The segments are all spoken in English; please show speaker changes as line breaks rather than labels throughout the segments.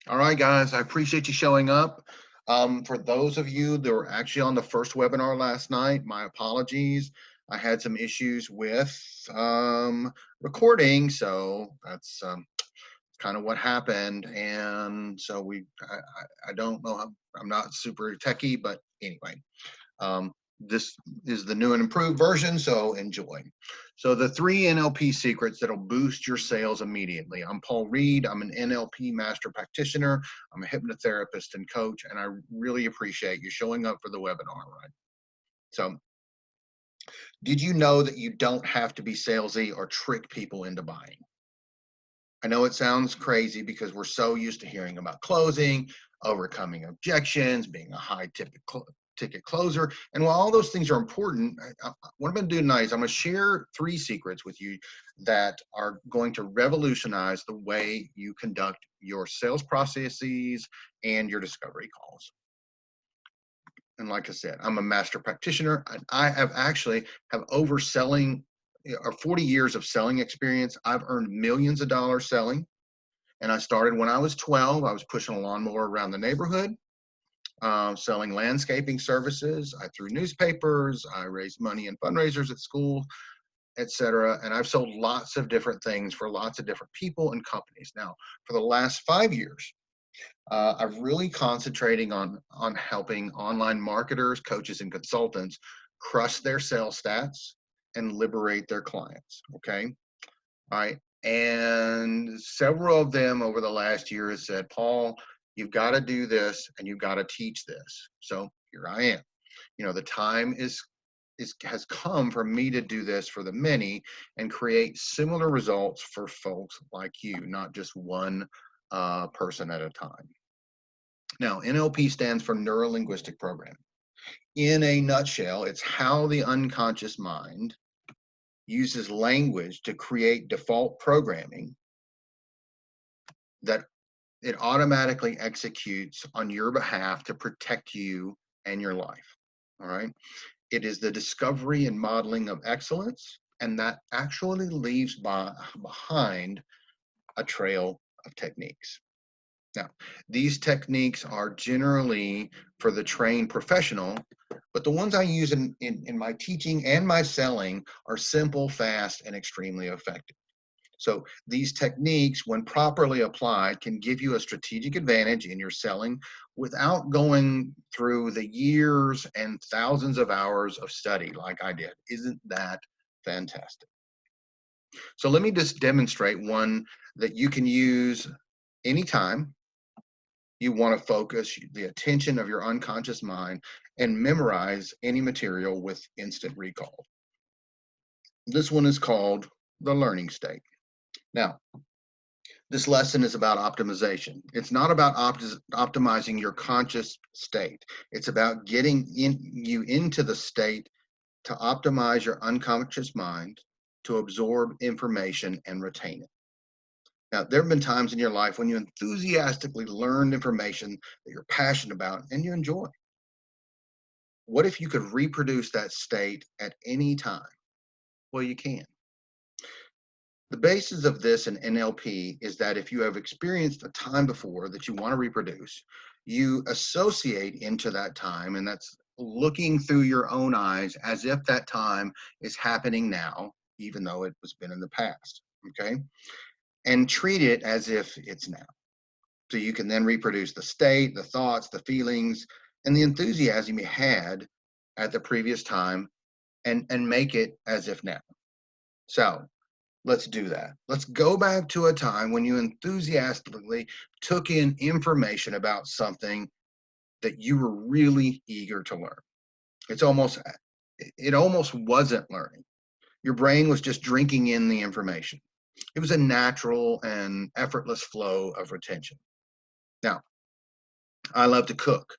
All right, guys, I appreciate you showing up. For those of you that were actually on the first webinar last night, my apologies. I had some issues with recording, so that's kind of what happened. And so I don't know how, I'm not super techie, but anyway, um, this is the new and improved version, so enjoy. So the 3 NLP secrets that'll boost your sales immediately. I'm Paul Reed. I'm an NLP master practitioner. I'm a hypnotherapist and coach, and I really appreciate you showing up for the webinar, right? So did you know that you don't have to be salesy or trick people into buying? I know it sounds crazy because we're so used to hearing about closing, overcoming objections, being a high ticket closer. And while all those things are important, what I'm going to do tonight is I'm going to share 3 secrets with you that are going to revolutionize the way you conduct your sales processes and your discovery calls. And like I said, I'm a master practitioner, and I have actually have over selling or 40 years of selling experience. I've earned millions of dollars selling. And I started when I was 12. I was pushing a lawnmower around the neighborhood, selling landscaping services. I threw newspapers. I raised money in fundraisers at school, etc. And I've sold lots of different things for lots of different people and companies. Now, for the last 5 years, I'm really concentrating on helping online marketers, coaches, and consultants crush their sales stats and liberate their clients. Okay. All right. And several of them over the last year has said, Paul, you've got to do this and you've got to teach this. So here I am. You know, the time has come for me to do this for the many and create similar results for folks like you, not just one person at a time. Now, NLP stands for Neuro Linguistic Programming. In a nutshell, it's how the unconscious mind uses language to create default programming that it automatically executes on your behalf to protect you and your life. All right. It is the discovery and modeling of excellence, and that actually leaves behind a trail of techniques. Now, these techniques are generally for the trained professional, but the ones I use in my teaching and my selling are simple, fast, and extremely effective. So these techniques, when properly applied, can give you a strategic advantage in your selling without going through the years and thousands of hours of study like I did. Isn't that fantastic? So let me just demonstrate one that you can use anytime you want to focus the attention of your unconscious mind and memorize any material with instant recall. This one is called the learning state. Now, this lesson is about optimization. It's not about optimizing your conscious state. It's about getting you into the state to optimize your unconscious mind to absorb information and retain it. Now, there have been times in your life when you enthusiastically learned information that you're passionate about and you enjoy. What if you could reproduce that state at any time? Well, you can. The basis of this in NLP is that if you have experienced a time before that you want to reproduce, you associate into that time, and that's looking through your own eyes as if that time is happening now, even though it was been in the past. Okay. And treat it as if it's now. So you can then reproduce the state, the thoughts, the feelings, and the enthusiasm you had at the previous time and make it as if now. So let's do that. Let's go back to a time when you enthusiastically took in information about something that you were really eager to learn. It almost wasn't learning. Your brain was just drinking in the information. It was a natural and effortless flow of retention. Now, I love to cook.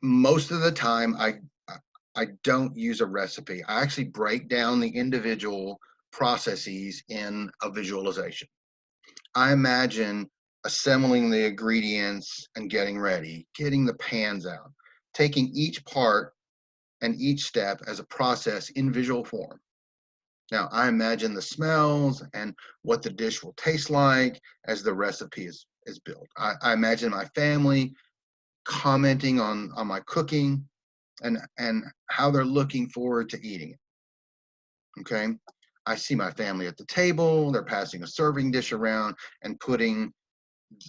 Most of the time, I don't use a recipe. I actually break down the individual processes in a visualization. I imagine assembling the ingredients and getting ready, getting the pans out, taking each part and each step as a process in visual form. Now, I imagine the smells and what the dish will taste like as the recipe is built. I imagine my family commenting on my cooking and how they're looking forward to eating it. Okay. I see my family at the table, they're passing a serving dish around and putting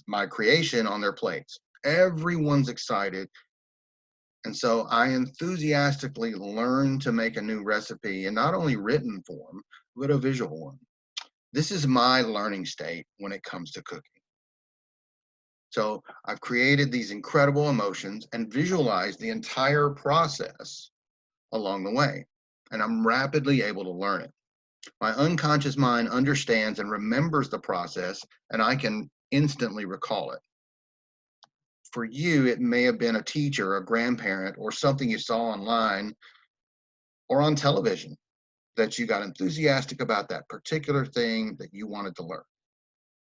my creation on their plates. Everyone's excited. And so I enthusiastically learn to make a new recipe in not only written form, but a visual one. This is my learning state when it comes to cooking. So I've created these incredible emotions and visualized the entire process along the way. And I'm rapidly able to learn it. My unconscious mind understands and remembers the process, and I can instantly recall it. For you, it may have been a teacher, a grandparent, or something you saw online or on television that you got enthusiastic about that particular thing that you wanted to learn.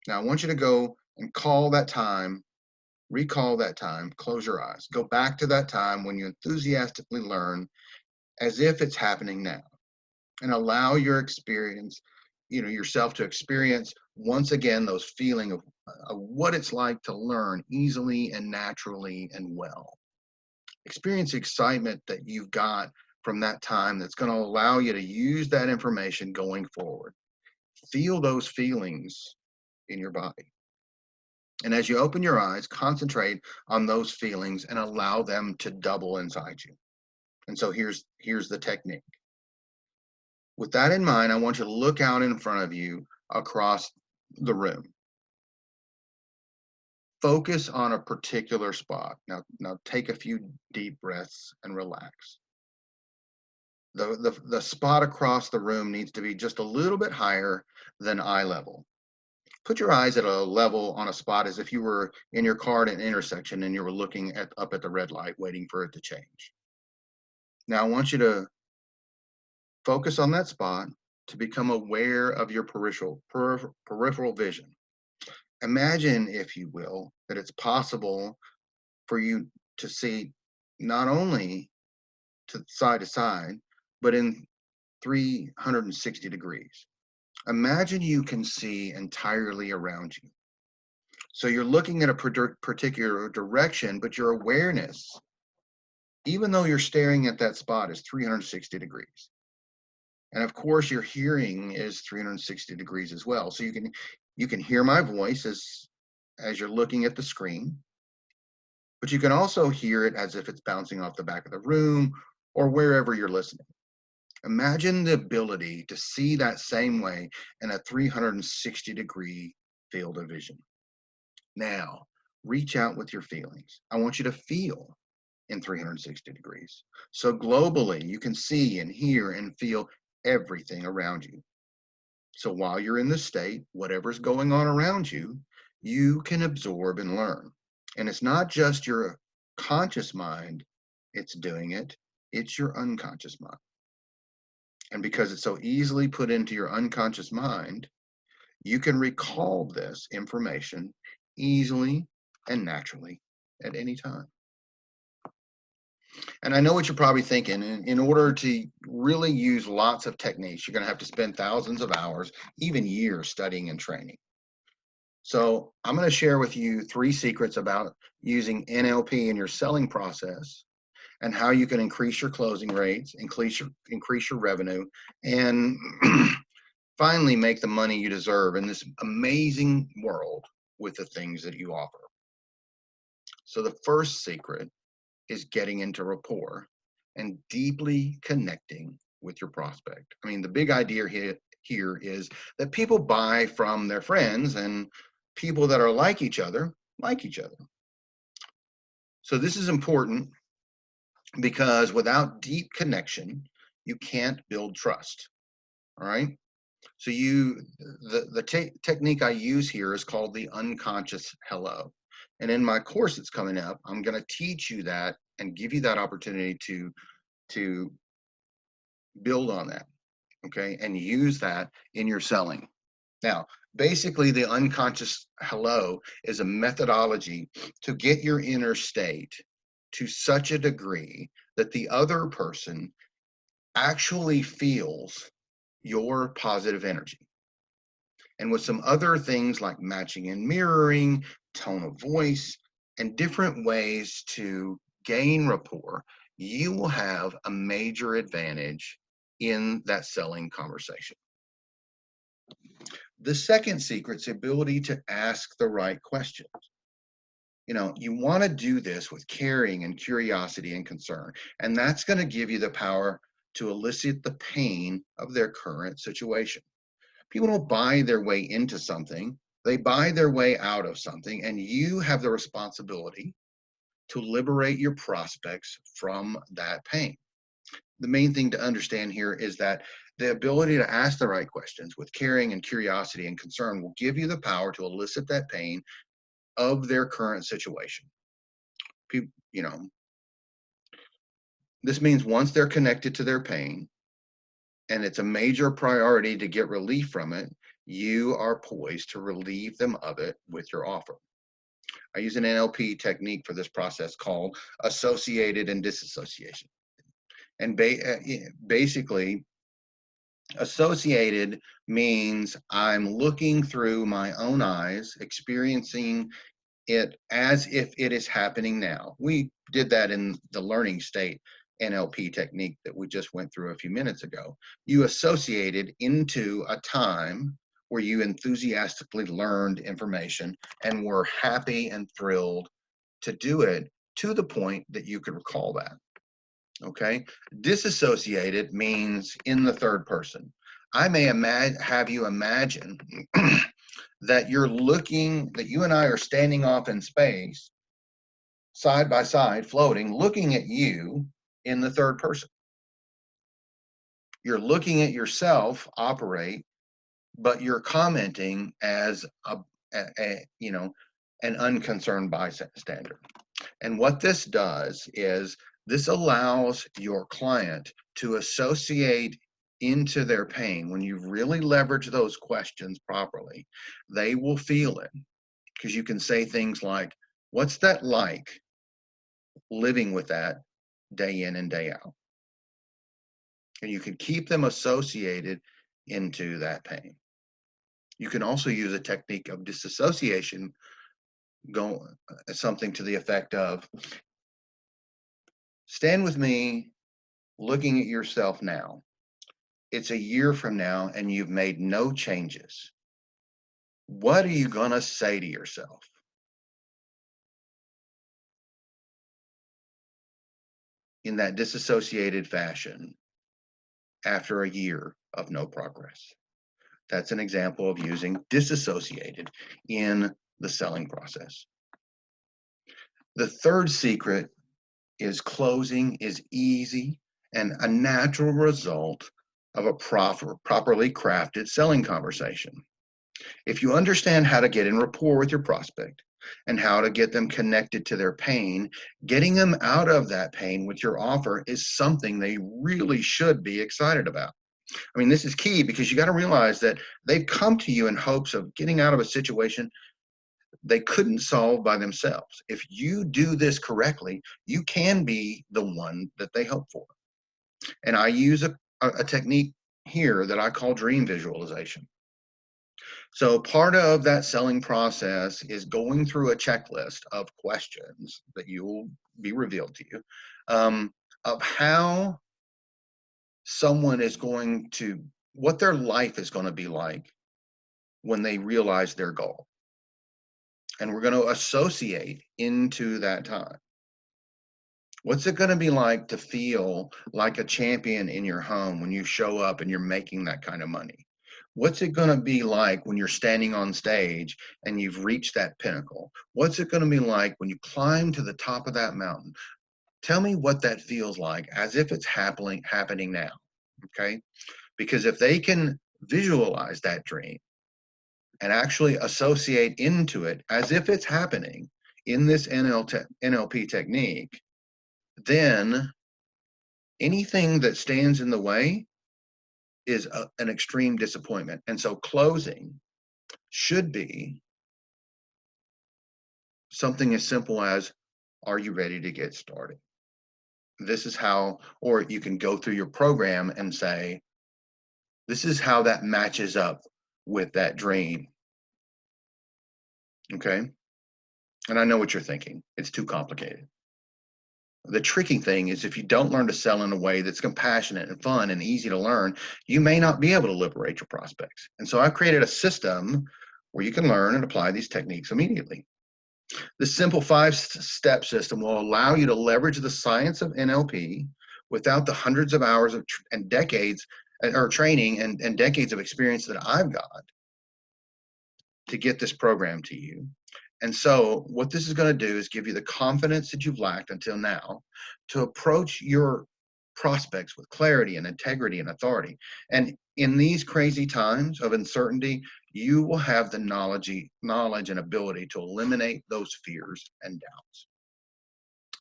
Now, I want you to go and recall that time, close your eyes, go back to that time when you enthusiastically learn as if it's happening now, and allow yourself to experience once again those feeling of what it's like to learn easily and naturally and well. Experience the excitement that you've got from that time that's going to allow you to use that information going forward. Feel those feelings in your body. And as you open your eyes, concentrate on those feelings and allow them to double inside you. And so here's the technique. With that in mind, I want you to look out in front of you across the room. Focus on a particular spot. Now take a few deep breaths and relax. The spot across the room needs to be just a little bit higher than eye level. Put your eyes at a level on a spot as if you were in your car at an intersection and you were looking up at the red light, waiting for it to change. Now I want you to focus on that spot to become aware of your peripheral vision. Imagine, if you will, that it's possible for you to see not only to side, but in 360 degrees. Imagine you can see entirely around you. So you're looking at a particular direction, but your awareness, even though you're staring at that spot, is 360 degrees. And of course, your hearing is 360 degrees as well. So you can hear my voice as you're looking at the screen, but you can also hear it as if it's bouncing off the back of the room or wherever you're listening. Imagine the ability to see that same way in a 360-degree field of vision. Now, reach out with your feelings. I want you to feel in 360 degrees. So globally, you can see and hear and feel everything around you. So while you're in this state, whatever's going on around you, you can absorb and learn. And it's not just your conscious mind it's doing it, it's your unconscious mind. And because it's so easily put into your unconscious mind, you can recall this information easily and naturally at any time. And I know what you're probably thinking. In order to really use lots of techniques, you're going to have to spend thousands of hours, even years studying and training. So I'm going to share with you 3 secrets about using NLP in your selling process and how you can increase your closing rates, increase your revenue, and finally make the money you deserve in this amazing world with the things that you offer. So the first secret is getting into rapport and deeply connecting with your prospect. I mean, the big idea here is that people buy from their friends, and people that are like each other like each other. So this is important because without deep connection, you can't build trust. All right. So the technique I use here is called the unconscious hello. And in my course that's coming up, I'm going to teach you that and give you that opportunity to build on that, okay, and use that in your selling. Now, basically, the unconscious hello is a methodology to get your inner state to such a degree that the other person actually feels your positive energy. And with some other things like matching and mirroring, tone of voice, and different ways to gain rapport, you will have a major advantage in that selling conversation. The second secret is the ability to ask the right questions. You want to do this with caring and curiosity and concern, and that's going to give you the power to elicit the pain of their current situation. People don't buy their way into something, they buy their way out of something, and you have the responsibility to liberate your prospects from that pain. The main thing to understand here is that the ability to ask the right questions with caring and curiosity and concern will give you the power to elicit that pain of their current situation. People, this means once they're connected to their pain and it's a major priority to get relief from it, you are poised to relieve them of it with your offer. I use an NLP technique for this process called associated and disassociation. And basically, associated means I'm looking through my own eyes, experiencing it as if it is happening now. We did that in the learning state NLP technique that we just went through a few minutes ago. You associated into a time where you enthusiastically learned information and were happy and thrilled to do it to the point that you could recall that. Okay. Disassociated means in the third person. I may have you imagine that you and I are standing off in space, side by side, floating, looking at you in the third person. You're looking at yourself operate, but you're commenting as an unconcerned bystander. And what this does is this allows your client to associate into their pain. When you really leverage those questions properly, they will feel it, because you can say things like, what's that like living with that day in and day out? And you can keep them associated into that pain. You can also use a technique of disassociation, something to the effect of, stand with me looking at yourself now. It's a year from now and you've made no changes. What are you going to say to yourself? In that disassociated fashion after a year of no progress. That's an example of using disassociated in the selling process. The third secret is closing is easy and a natural result of a properly crafted selling conversation. If you understand how to get in rapport with your prospect and how to get them connected to their pain, getting them out of that pain with your offer is something they really should be excited about. I mean, this is key because you got to realize that they've come to you in hopes of getting out of a situation they couldn't solve by themselves. If you do this correctly, you can be the one that they hope for. And I use a technique here that I call dream visualization. So part of that selling process is going through a checklist of questions that you will be revealed to you, of how someone is going to, what their life is going to be like when they realize their goal. And we're going to associate into that time. What's it going to be like to feel like a champion in your home when you show up and you're making that kind of money? What's it going to be like when you're standing on stage and you've reached that pinnacle? What's it going to be like when you climb to the top of that mountain? Tell me what that feels like as if it's happening now, okay? Because if they can visualize that dream and actually associate into it as if it's happening in this NLP technique, then anything that stands in the way is an extreme disappointment. And so closing should be something as simple as, are you ready to get started? This is how, or you can go through your program and say, This is how that matches up with that dream. Okay. And I know what you're thinking. It's too complicated. The tricky thing is if you don't learn to sell in a way that's compassionate and fun and easy to learn, you may not be able to liberate your prospects. And so I've created a system where you can learn and apply these techniques immediately. The simple 5-step system will allow you to leverage the science of NLP without the hundreds of hours of and decades or training and decades of experience that I've got to get this program to you. And so what this is going to do is give you the confidence that you've lacked until now to approach your prospects with clarity and integrity and authority. And in these crazy times of uncertainty, you will have the knowledge and ability to eliminate those fears and doubts.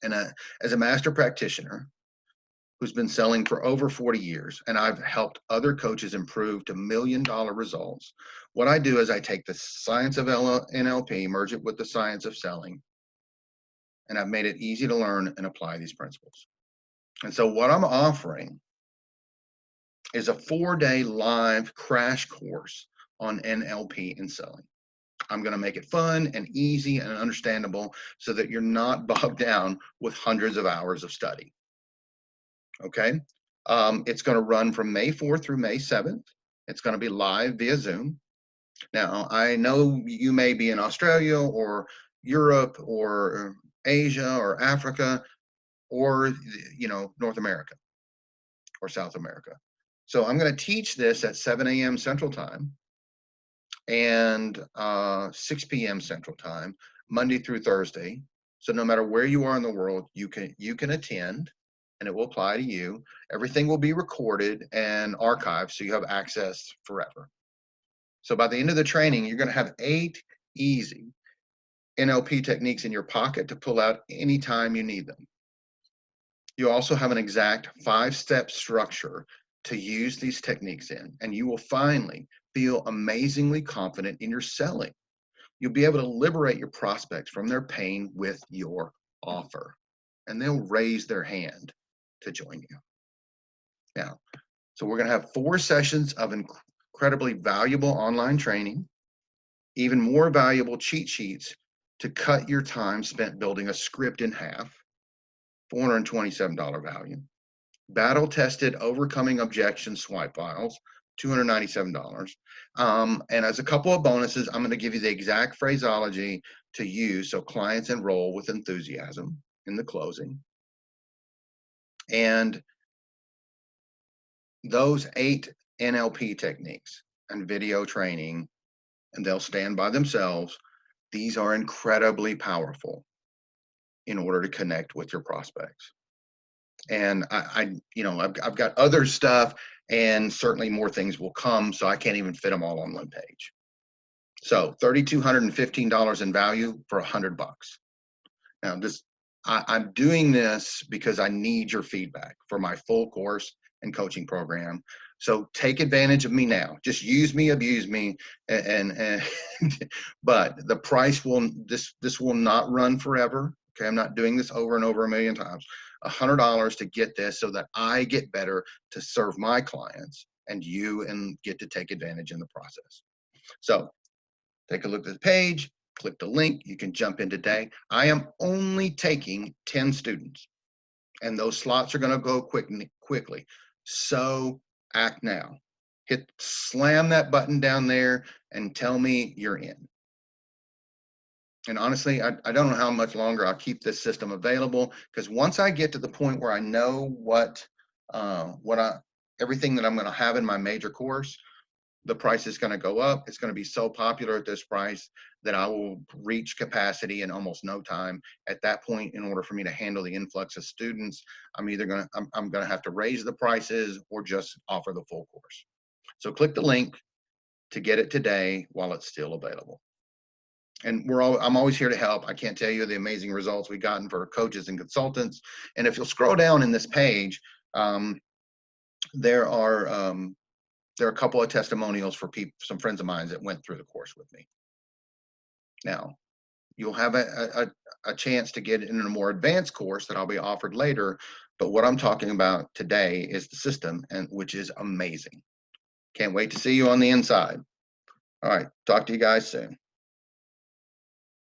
And as a master practitioner who's been selling for over 40 years, and I've helped other coaches improve to $1 million results, what I do is I take the science of NLP, merge it with the science of selling, and I've made it easy to learn and apply these principles. And so what I'm offering is a 4-day live crash course on NLP and selling. I'm going to make it fun and easy and understandable so that you're not bogged down with hundreds of hours of study. Okay. It's going to run from May 4th through May 7th. It's going to be live via Zoom. Now, I know you may be in Australia or Europe or Asia or Africa or, North America or South America. So I'm going to teach this at 7 a.m. Central Time and 6 p.m. Central Time, Monday through Thursday. So no matter where you are in the world, you can attend, and it will apply to you. Everything will be recorded and archived, so you have access forever. So by the end of the training, you're going to have 8 easy NLP techniques in your pocket to pull out anytime you need them. You also have an exact 5-step structure to use these techniques in, and you will finally feel amazingly confident in your selling. You'll be able to liberate your prospects from their pain with your offer, and they'll raise their hand to join you. Now, so we're going to have 4 sessions of incredibly valuable online training, even more valuable cheat sheets to cut your time spent building a script in half, $427 value. Battle-tested overcoming objections swipe files, $297. And as a couple of bonuses, I'm going to give you the exact phraseology to use so clients enroll with enthusiasm in the closing. And those 8 NLP techniques and video training, and they'll stand by themselves. These are incredibly powerful in order to connect with your prospects. And I've got other stuff, and certainly more things will come, so I can't even fit them all on one page. So $3,215 in value for $100. Now I'm doing this because I need your feedback for my full course and coaching program. So take advantage of me now. Just use me, abuse me, and but the price this will not run forever. Okay, I'm not doing this over and over a million times. $100 to get this so that I get better to serve my clients and you and get to take advantage in the process. So take a look at the page, click the link, you can jump in today. I am only taking 10 students, and those slots are going to go quickly. So act now. Slam that button down there and tell me you're in. And honestly, I don't know how much longer I'll keep this system available, because once I get to the point where I know everything that I'm going to have in my major course, the price is going to go up. It's going to be so popular at this price that I will reach capacity in almost no time. At that point, in order for me to handle the influx of students, I'm going to have to raise the prices or just offer the full course. So click the link to get it today while it's still available. And I'm always here to help. I can't tell you the amazing results we've gotten for coaches and consultants. And if you'll scroll down in this page, there are a couple of testimonials for some friends of mine that went through the course with me. Now, you'll have a chance to get in a more advanced course that I'll be offered later. But what I'm talking about today is the system, which is amazing. Can't wait to see you on the inside. All right. Talk to you guys soon.